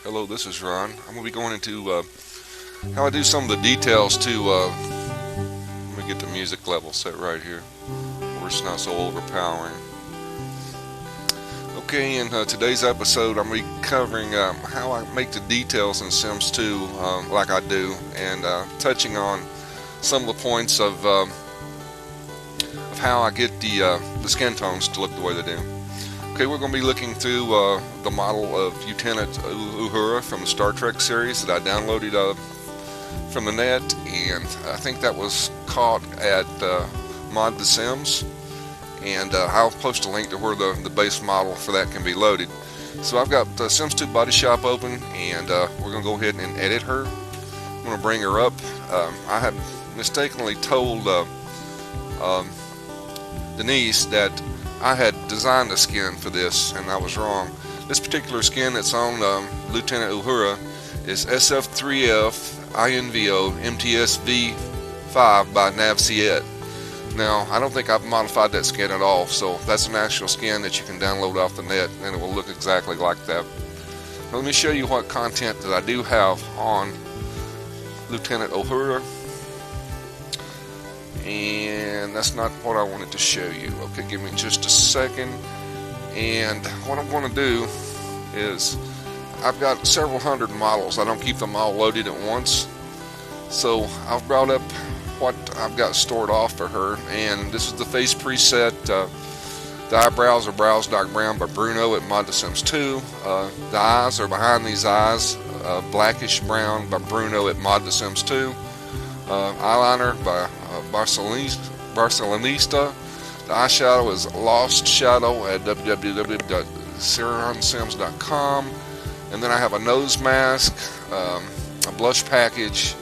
Hello, this is Ron. I'm going to be going into how I do some of the details to, let me get the music level set right here, where it's not so overpowering. Okay, in today's episode, I'm going to be covering how I make the details in Sims 2 like I do, and touching on some of the points of how I get the skin tones to look the way they do. Okay, we're going to be looking through the model of Lieutenant Uhura from the Star Trek series that I downloaded from the net, and I think that was caught at Mod the Sims, and I'll post a link to where the base model for that can be loaded. So I've got Sims 2 Body Shop open, and we're going to go ahead and edit her. I'm going to bring her up. I had mistakenly told Denise that I had designed a skin for this, and I was wrong. This particular skin that's on Lieutenant Uhura is SF3F INVO MTSV5 by Navciet. Now, I don't think I've modified that skin at all, so that's an actual skin that you can download off the net, and it will look exactly like that. Now, let me show you what content that I do have on Lieutenant Uhura. And that's not what I wanted to show you. Okay, give me just a second. And what I'm going to do is, I've got several hundred models. I don't keep them all loaded at once. So I've brought up what I've got stored off for her. And this is the face preset. The eyebrows are Brows Dark Brown by Bruno at Mod The Sims 2. The eyes are behind these eyes, Blackish Brown by Bruno at Mod The Sims 2. Eyeliner by Barcelonista. The eyeshadow is Lost Shadow at www.sironsims.com. And then I have a nose mask, a blush package,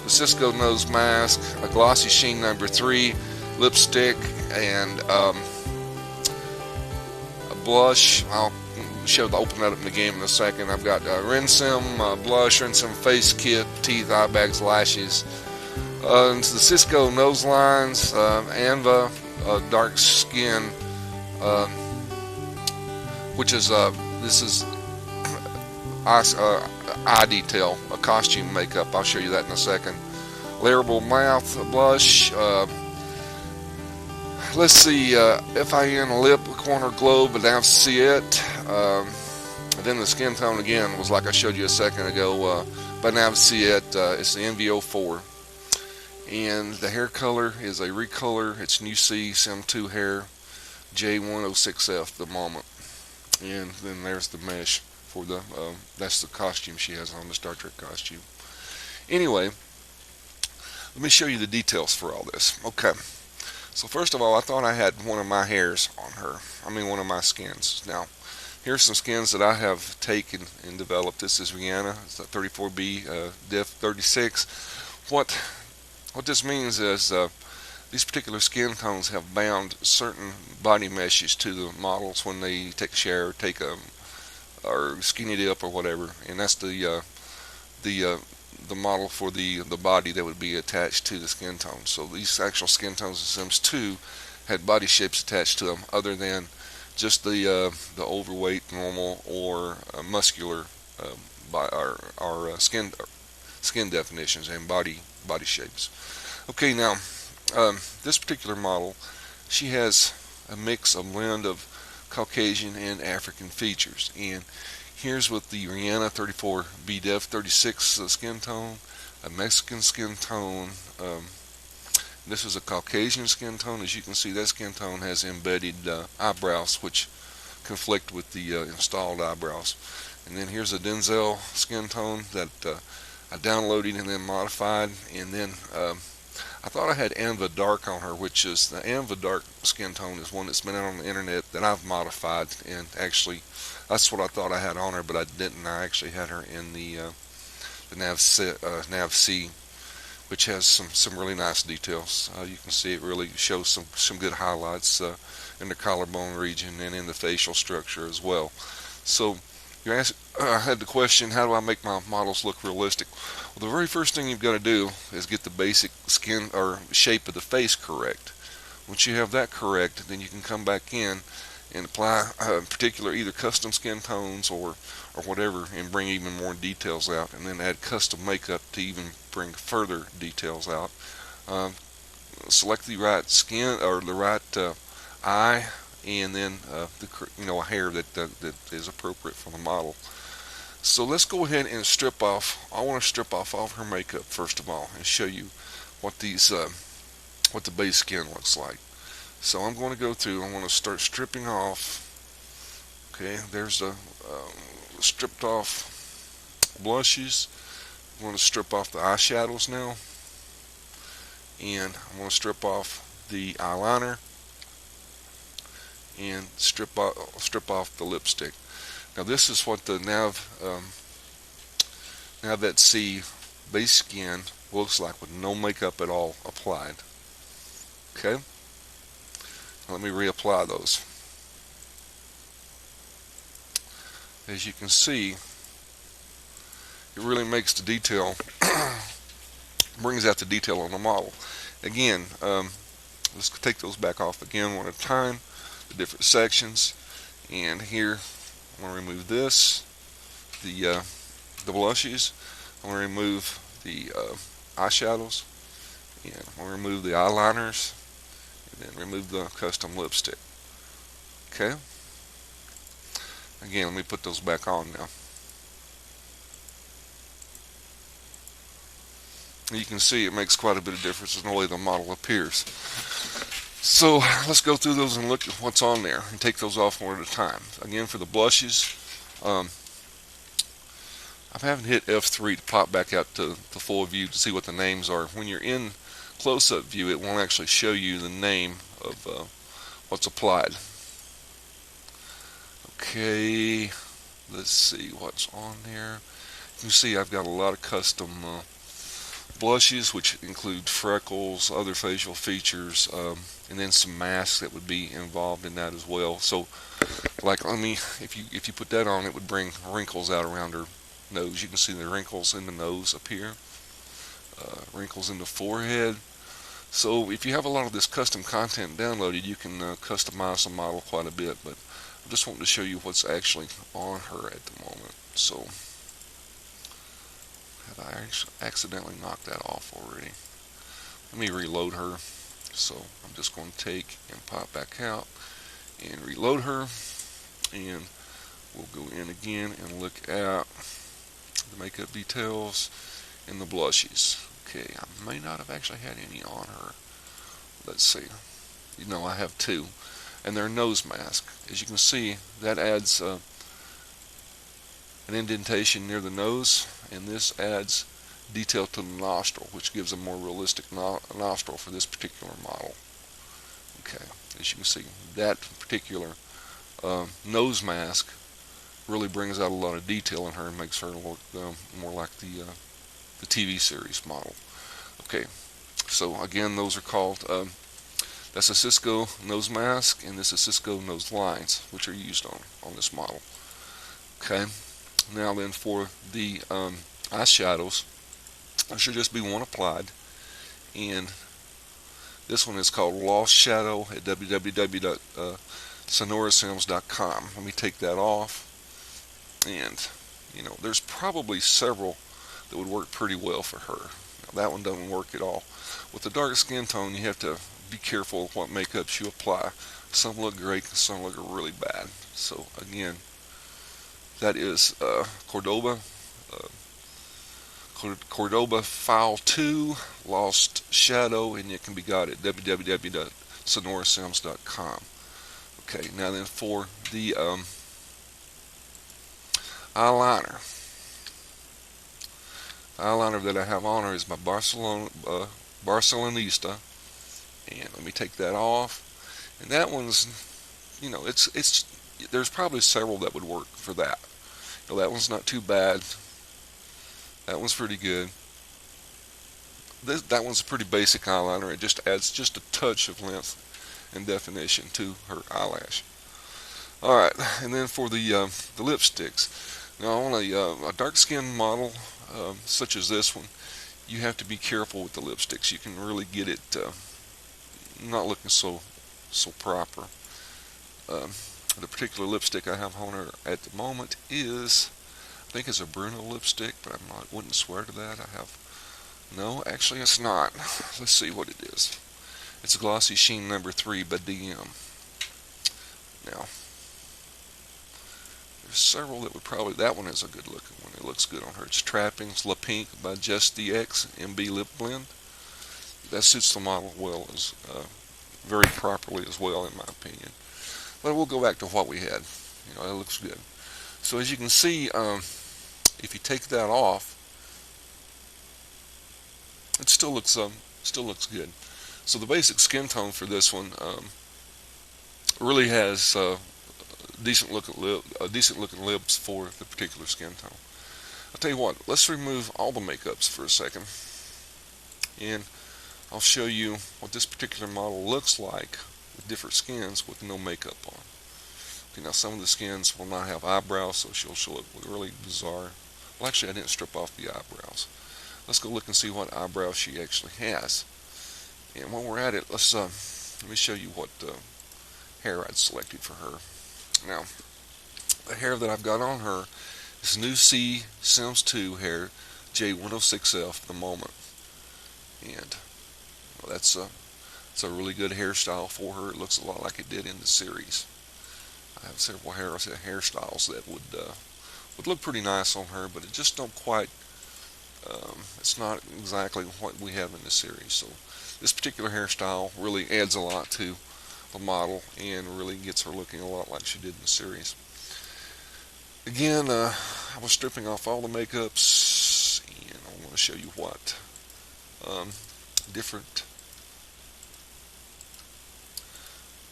the Cisco nose mask, a Glossy Sheen number 3 lipstick, and a blush. I'll open that up in the game in a second. I've got Rinsim blush, Rinsim face kit, teeth, eye bags, lashes. The Cisco nose lines, Anva dark skin, which is this is eye detail, a costume makeup. I'll show you that in a second. Layerable mouth blush. Let's see, FIN lip corner glow, but now see it. Then the skin tone again was like I showed you a second ago. But now see it. It's the NVO4. And the hair color is a recolor. It's New C Sim 2 hair J106F the moment. And then there's the mesh for the that's the costume she has on, the Star Trek costume. Anyway, let me show you the details for all this. Okay, so first of all, I thought I had one of my hairs on her. I mean, one of my skins. Now, here's some skins that I have taken and developed. This is Rihanna. It's a 34B Diff 36. What this means is these particular skin tones have bound certain body meshes to the models when they take a shower, or skinny dip or whatever, and that's the model for the body that would be attached to the skin tone. So these actual skin tones in Sims 2 had body shapes attached to them, other than just the overweight, normal, or muscular skin definitions and body shapes. Okay, now this particular model, she has a mix, a blend of Caucasian and African features, and here's with the Rihanna 34 BDEF 36 skin tone, a Mexican skin tone. This is a Caucasian skin tone. As you can see, that skin tone has embedded eyebrows, which conflict with the installed eyebrows. And then here's a Denzel skin tone that I downloaded and then modified, and then I thought I had Anva Dark on her, which is the Anva Dark skin tone is one that's been out on the internet that I've modified, and actually that's what I thought I had on her, but I didn't. I actually had her in the Nav C, which has some really nice details. You can see it really shows some good highlights in the collarbone region and in the facial structure as well. So I had the question, how do I make my models look realistic? Well, the very first thing you've got to do is get the basic skin or shape of the face correct. Once you have that correct, then you can come back in and apply particular either custom skin tones or whatever, and bring even more details out, and then add custom makeup to even bring further details out. Um, Select the right skin or the right eye, and then a hair that is appropriate for the model. So let's go ahead and strip off. I want to strip off all of her makeup first of all and show you what what the base skin looks like. So I'm going to go through. I'm going to start stripping off. Okay, there's the stripped off blushes. I'm going to strip off the eyeshadows now, and I'm going to strip off the eyeliner and strip off the lipstick. Now this is what the Nav C base skin looks like with no makeup at all applied. Okay, let me reapply those. As you can see, it really makes the detail, brings out the detail on the model. Again, let's take those back off again one at a time, the different sections. And here, I'm going to remove this, the blushes. I'm going to remove the eyeshadows, and I'm going to remove the eyeliners, and then remove the custom lipstick. Okay. Again, let me put those back on now. You can see it makes quite a bit of difference in the way the model appears. So let's go through those and look at what's on there and take those off one at a time. Again, for the blushes, I haven't hit F3 to pop back out to the full view to see what the names are. When you're in close-up view, it won't actually show you the name of what's applied. Okay, let's see what's on there. You can see I've got a lot of custom blushes, which include freckles, other facial features, and then some masks that would be involved in that as well. So, like, if you put that on, it would bring wrinkles out around her nose. You can see the wrinkles in the nose up here, wrinkles in the forehead. So, if you have a lot of this custom content downloaded, you can customize the model quite a bit. But I just wanted to show you what's actually on her at the moment. So, have I accidentally knocked that off already? Let me reload her. So I'm just going to take and pop back out and reload her, and we'll go in again and look at the makeup details and the blushes. Okay, I may not have actually had any on her. Let's see. You know, I have two, and they're nose mask. As you can see, that adds an indentation near the nose, and this adds detail to the nostril, which gives a more realistic nostril for this particular model. Okay, as you can see, that particular nose mask really brings out a lot of detail in her and makes her look more like the TV series model. Okay, so again, those are called, that's a Cisco nose mask, and this is Cisco nose lines, which are used on this model. Okay, now then for the eyeshadows, there should just be one applied, and this one is called Lost Shadow at www.sonorasims.com. Let me take that off, and there's probably several that would work pretty well for her. Now, that one doesn't work at all. With the dark skin tone, you have to be careful of what makeups you apply. Some look great and some look really bad. So again, that is Cordoba File 2 Lost Shadow, and it can be got at www.sonorasims.com. Okay, now then for the eyeliner. The eyeliner that I have on her is my Barcelonista, and let me take that off. And that one's, there's probably several that would work for that. That one's not too bad. That one's pretty good. That one's a pretty basic eyeliner. It just adds just a touch of length and definition to her eyelash. Alright, and then for the lipsticks. Now on a dark skin model such as this one, you have to be careful with the lipsticks. You can really get it not looking so proper. Um, the particular lipstick I have on her at the moment is, I think it's a Bruno lipstick, but wouldn't swear to that. No, actually it's not. Let's see what it is. It's a Glossy Sheen number 3 by DM. Now, there's several that would probably, that one is a good looking one. It looks good on her. It's Trappings La Pink by Just DX MB Lip Blend. That suits the model well, as very properly as well, in my opinion. But we'll go back to what we had. It looks good. So as you can see, if you take that off, it still looks good. So the basic skin tone for this one really has decent looking lips for the particular skin tone. I'll tell you what. Let's remove all the makeups for a second, and I'll show you what this particular model looks like with different skins with no makeup on. Okay, now some of the skins will not have eyebrows, so she'll look really bizarre. Well, actually, I didn't strip off the eyebrows. Let's go look and see what eyebrows she actually has. And when we're at it, let me show you what hair I'd selected for her. Now, the hair that I've got on her is new SIMS 2 hair, J106F for the moment. And that's a really good hairstyle for her. It looks a lot like it did in the series. I have several hairstyles that would look pretty nice on her, but it just don't quite. It's not exactly what we have in the series. So this particular hairstyle really adds a lot to the model and really gets her looking a lot like she did in the series. Again, I was stripping off all the makeups, and I want to show you what different.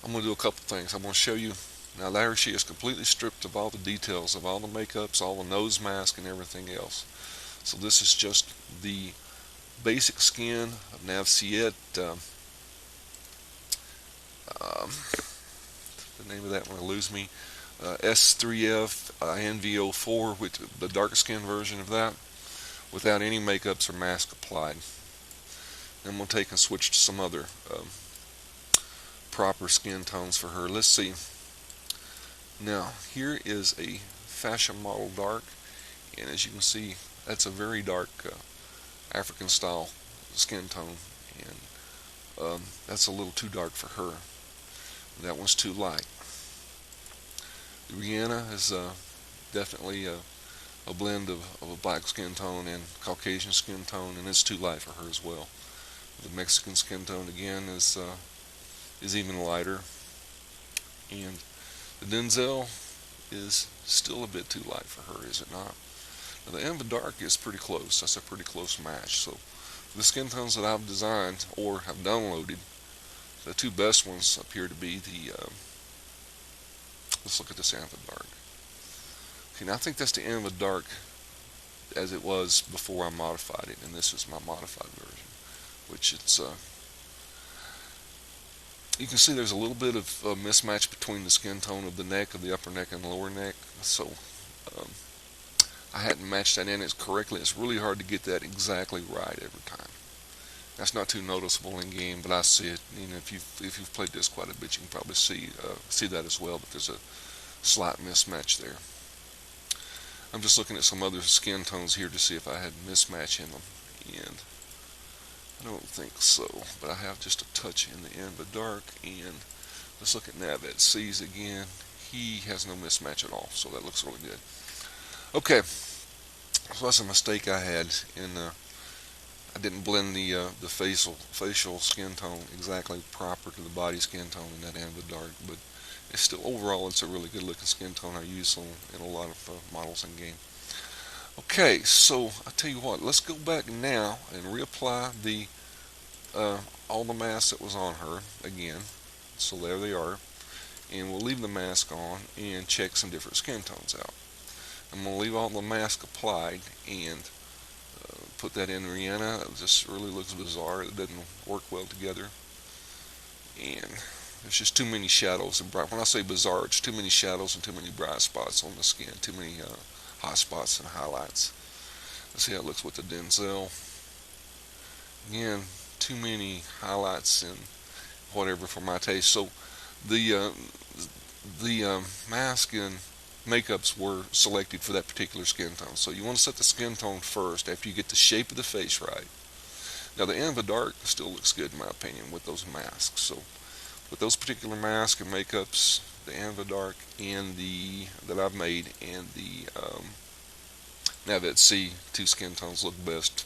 I'm going to do a couple things. I'm going to show you. Now there she is, completely stripped of all the details of all the makeups, all the nose mask, and everything else. So this is just the basic skin of Navciet. The name of that one will lose me. S3F NVO4 with the dark skin version of that, without any makeups or mask applied. Then we'll take and switch to some other proper skin tones for her. Let's see. Now here is a fashion model dark, and as you can see, that's a very dark African style skin tone, and that's a little too dark for her. That one's too light. Rihanna is definitely a blend of a black skin tone and Caucasian skin tone, and it's too light for her as well. The Mexican skin tone again is even lighter, and the Denzel is still a bit too light for her, is it not? Now the Amber Dark is pretty close. That's a pretty close match. So the skin tones that I've designed or have downloaded, the two best ones appear to be the let's look at this Amber Dark. Okay, now I think that's the Amber Dark as it was before I modified it, and this is my modified version, which it's you can see there's a little bit of a mismatch between the skin tone of the neck, of the upper neck and the lower neck. So I hadn't matched that in it correctly. It's really hard to get that exactly right every time. That's not too noticeable in game, but I see it. If you've played this quite a bit, you can probably see that as well. But there's a slight mismatch there. I'm just looking at some other skin tones here to see if I had mismatch in them, and I don't think so. But I have just a touch in the Amber Dark, and let's look at Navet C's again. He has no mismatch at all, so that looks really good. Okay, so that's a mistake I had in. I didn't blend the facial skin tone exactly proper to the body skin tone in that Amber Dark, but it's still, overall, it's a really good looking skin tone I use in a lot of models in game. Okay, so I tell you what, let's go back now and reapply the all the mask that was on her again. So there they are, and we'll leave the mask on and check some different skin tones out. I'm going to leave all the mask applied and put that in Rihanna. It just really looks bizarre. It doesn't work well together, and there's just too many shadows and bright. When I say bizarre, it's too many shadows and too many bright spots on the skin. Too many hot spots and highlights. Let's see how it looks with the Denzel. Again, too many highlights and whatever for my taste. So the the mask and makeups were selected for that particular skin tone. So you want to set the skin tone first after you get the shape of the face right. Now the Anva Dark still looks good in my opinion with those masks. So with those particular masks and makeups, the Anva Dark and the that I've made and the Navet C two skin tones look best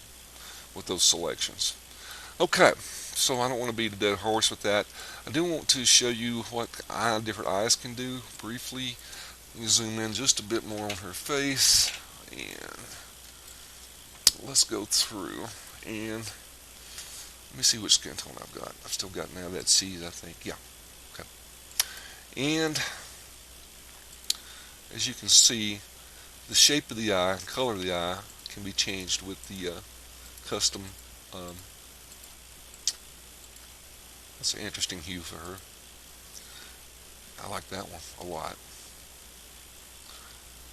with those selections. Okay, so I don't want to beat a dead horse with that. I do want to show you what different eyes can do briefly. Let me zoom in just a bit more on her face, and let's go through and let me see which skin tone I've got. I've still got now that C, I think. Yeah, okay. And as you can see, the shape of the eye and color of the eye can be changed with the custom. Um, that's an interesting hue for her. I like that one a lot.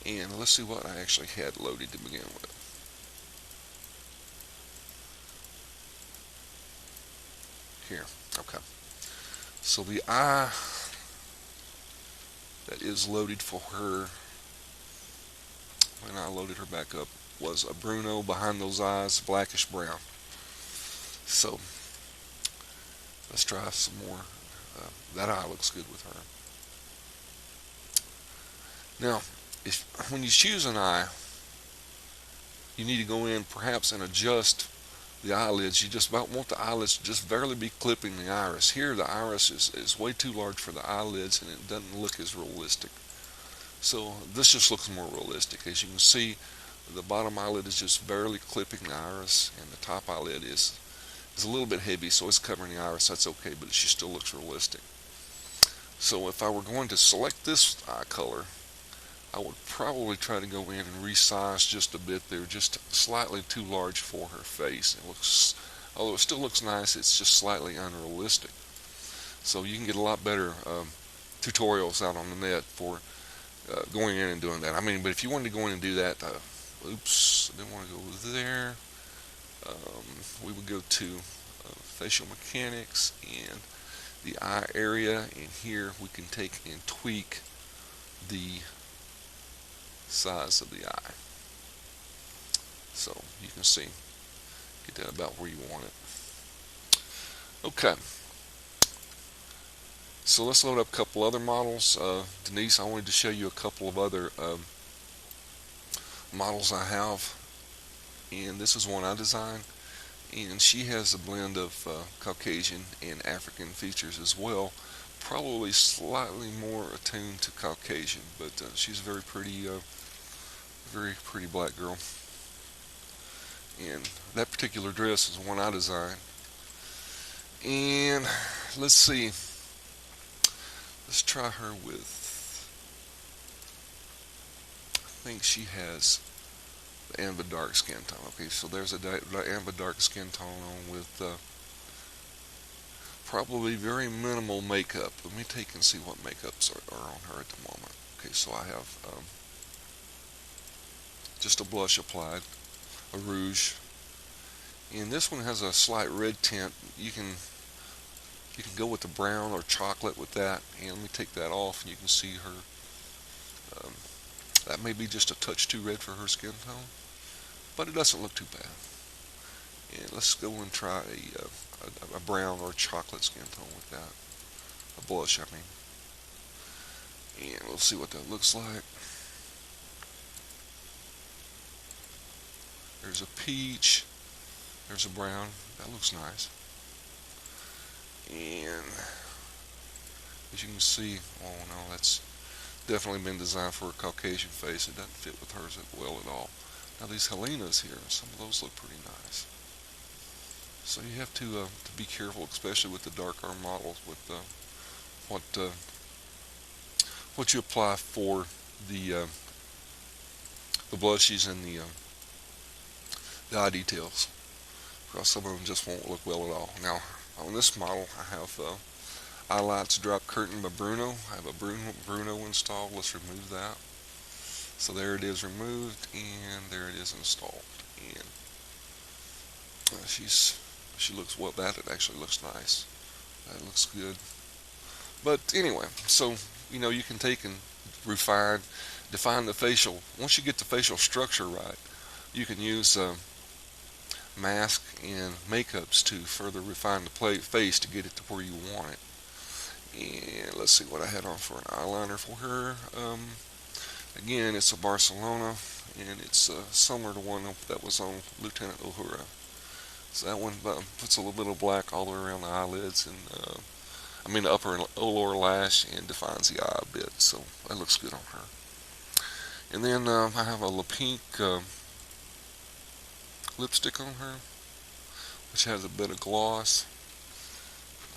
And let's see what I actually had loaded to begin with. Here, okay. So the eye that is loaded for her, when I loaded her back up, was a Bruno behind those eyes, blackish brown. So let's try some more. That eye looks good with her. Now, when you choose an eye, you need to go in perhaps and adjust the eyelids. You just about want the eyelids to just barely be clipping the iris. Here the iris is way too large for the eyelids and it doesn't look as realistic. So this just looks more realistic. As you can see, the bottom eyelid is just barely clipping the iris and the top eyelid is a little bit heavy, so it's covering the iris. That's okay, but she still looks realistic. So if I were going to select this eye color, I would probably try to go in and resize just a bit there, just slightly too large for her face. It looks, although it still looks nice, it's just slightly unrealistic. So you can get a lot better tutorials out on the net for going in and doing that. I mean, but if you wanted to go in and do that, oops, I didn't want to go there. We would go to facial mechanics and the eye area, and here we can take and tweak the size of the eye. So you can see, get that about where you want it. Okay, so let's load up a couple other models. Denise, I wanted to show you a couple of other models I have, and this is one I designed, and she has a blend of Caucasian and African features as well, probably slightly more attuned to Caucasian, but she's a very pretty black girl. And that particular dress is one I designed. And let's see, let's try her with, I think she has the Anva Dark skin tone. Okay, so there's a Anva Dark skin tone on with probably very minimal makeup. Let me take and see what makeups are on her at the moment. Okay, so I have just a blush applied, a rouge, and this one has a slight red tint. You can go with the brown or chocolate with that, and let me take that off, and you can see her. That may be just a touch too red for her skin tone, but it doesn't look too bad. And let's go and try a brown or chocolate skin tone with that, a blush, I mean. And we'll see what that looks like. There's a peach, there's a brown, that looks nice. And as you can see, oh no, that's definitely been designed for a Caucasian face. It doesn't fit with hers well at all. Now these Helenas here, some of those look pretty nice. So you have to be careful, especially with the darker models, with what you apply for the blushes and the eye details, because some of them just won't look well at all. Now on this model, I have Eye Lights Drop Curtain by Bruno. I have a Bruno installed. Let's remove that. So there it is removed, and there it is installed. And she looks well. That it actually looks nice. That looks good. But anyway, so you can take and refine, define the facial. Once you get the facial structure right, you can use mask and makeups to further refine the face to get it to where you want it. And let's see what I had on for an eyeliner for her. Again, it's a Barcelona, and it's similar to one that was on Lieutenant Uhura. So that one puts a little bit of black all the way around the eyelids, and the upper and lower lash, and defines the eye a bit. So that looks good on her. And then I have a pink lipstick on her, which has a bit of gloss.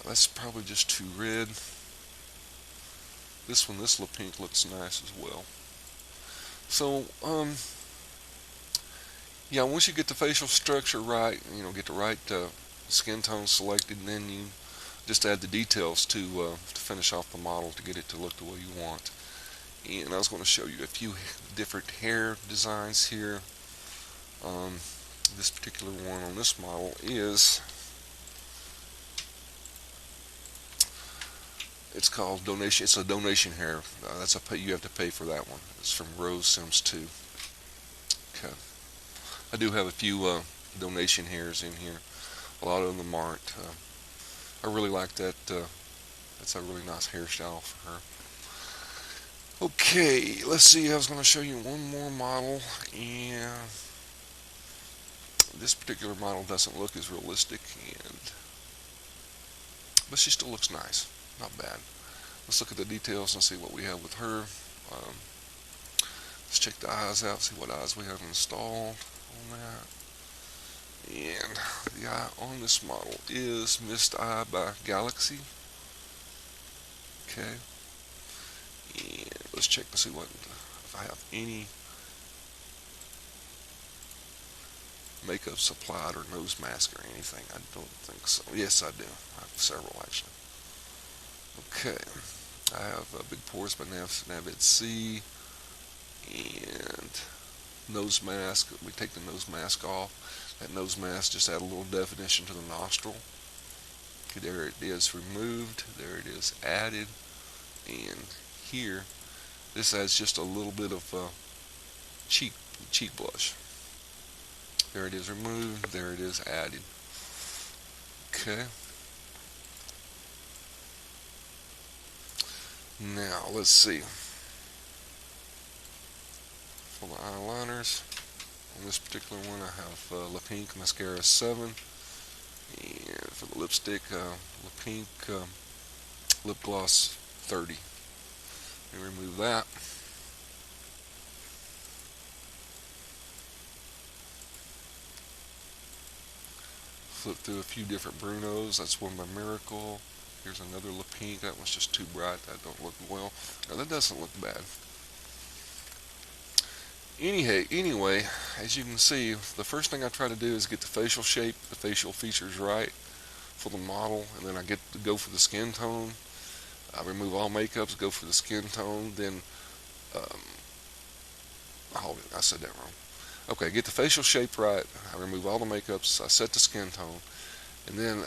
That's probably just too red. This pink looks nice as well. So, yeah, once you get the facial structure right, get the right skin tone selected, and then you just add the details to finish off the model to get it to look the way you want. And I was going to show you a few different hair designs here. This particular one on this model is, it's called donation. It's a donation hair. You have to pay for that one. It's from SIMS 2. Okay. I do have a few donation hairs in here. A lot of them aren't. I really like that. That's a really nice hairstyle for her. Okay, let's see. I was going to show you one more model, and this particular model doesn't look as realistic, but she still looks nice. Not bad. Let's look at the details and see what we have with her. Let's check the eyes out, see what eyes we have installed on that. And the eye on this model is Mist Eye by Galaxy. Okay. And let's check to see if I have any makeup supplied or nose mask or anything. I don't think so. Yes, I do. I have several actually. Okay. I have Big Pores by Navid C, and nose mask. We take the nose mask off. That nose mask just add a little definition to the nostril. Okay, there it is removed. There it is added. And here, this adds just a little bit of cheek blush. There it is removed. There it is added. Okay. Now, let's see. For the eyeliners, on this particular one, I have La Pink Mascara 7. And for the lipstick, La Pink Lip Gloss 30. Let me remove that. Flip through a few different Brunos. That's one by Miracle. Here's another La Pink. That one's just too bright. That don't look well. Now, that doesn't look bad. Anyway, as you can see, the first thing I try to do is get the facial shape, the facial features right for the model, and then I get to go for the skin tone. I remove all makeups, go for the skin tone, then, I said that wrong. Okay, get the facial shape right, I remove all the makeups, I set the skin tone, and then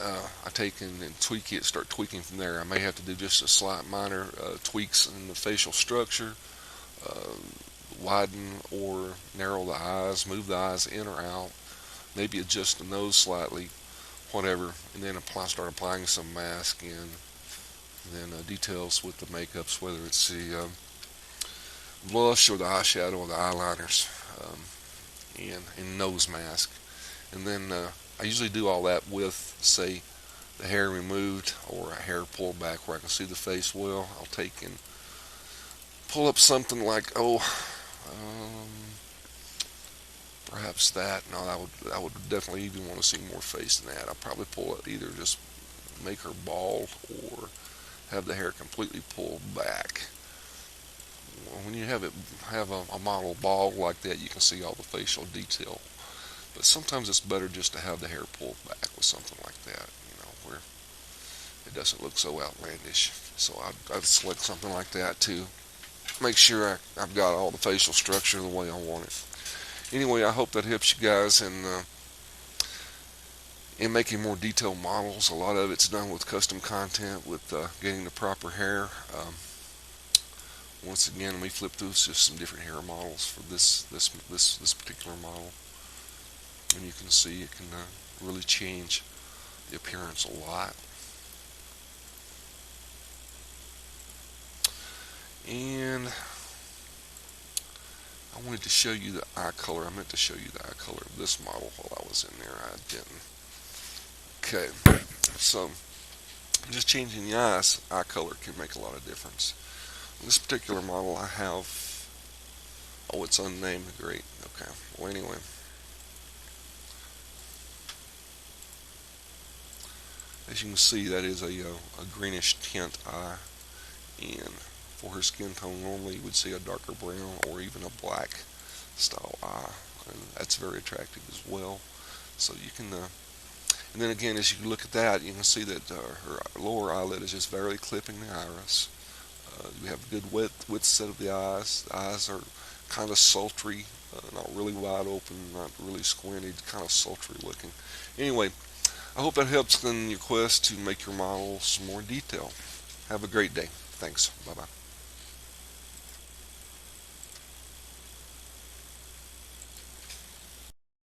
I take and tweak it, start tweaking from there. I may have to do just a slight minor tweaks in the facial structure, widen or narrow the eyes, move the eyes in or out, maybe adjust the nose slightly, whatever, and then start applying some mask and then details with the makeups, whether it's the blush or the eyeshadow or the eyeliners, and nose mask. And then I usually do all that with, say, the hair removed or a hair pulled back where I can see the face well. I'll take and pull up something like, perhaps that. No, I would definitely even want to see more face than that. I'll probably pull it, either just make her bald or have the hair completely pulled back. When you have a model bald like that, you can see all the facial detail. But sometimes it's better just to have the hair pulled back with something like that, where it doesn't look so outlandish. So I'd select something like that to make sure I've got all the facial structure the way I want it. Anyway, I hope that helps you guys in making more detailed models. A lot of it's done with custom content, with getting the proper hair. Once again, we flip through just some different hair models for this particular model, and you can see it can really change the appearance a lot. And I wanted to show you the eye color. I meant to show you the eye color of this model while I was in there. I didn't. Okay, so just changing the eye color can make a lot of difference. In this particular model, I have, oh, it's unnamed. Great. Okay. Well, anyway, as you can see, that is a greenish tint eye, and for her skin tone, normally you would see a darker brown or even a black style eye, and that's very attractive as well. So you can, and then again, as you look at that, you can see that her lower eyelid is just barely clipping the iris. You have a good width set of the eyes. The eyes are kind of sultry, not really wide open, not really squinted, kind of sultry looking. Anyway, I hope that helps in your quest to make your models more detailed. Have a great day. Thanks. Bye-bye.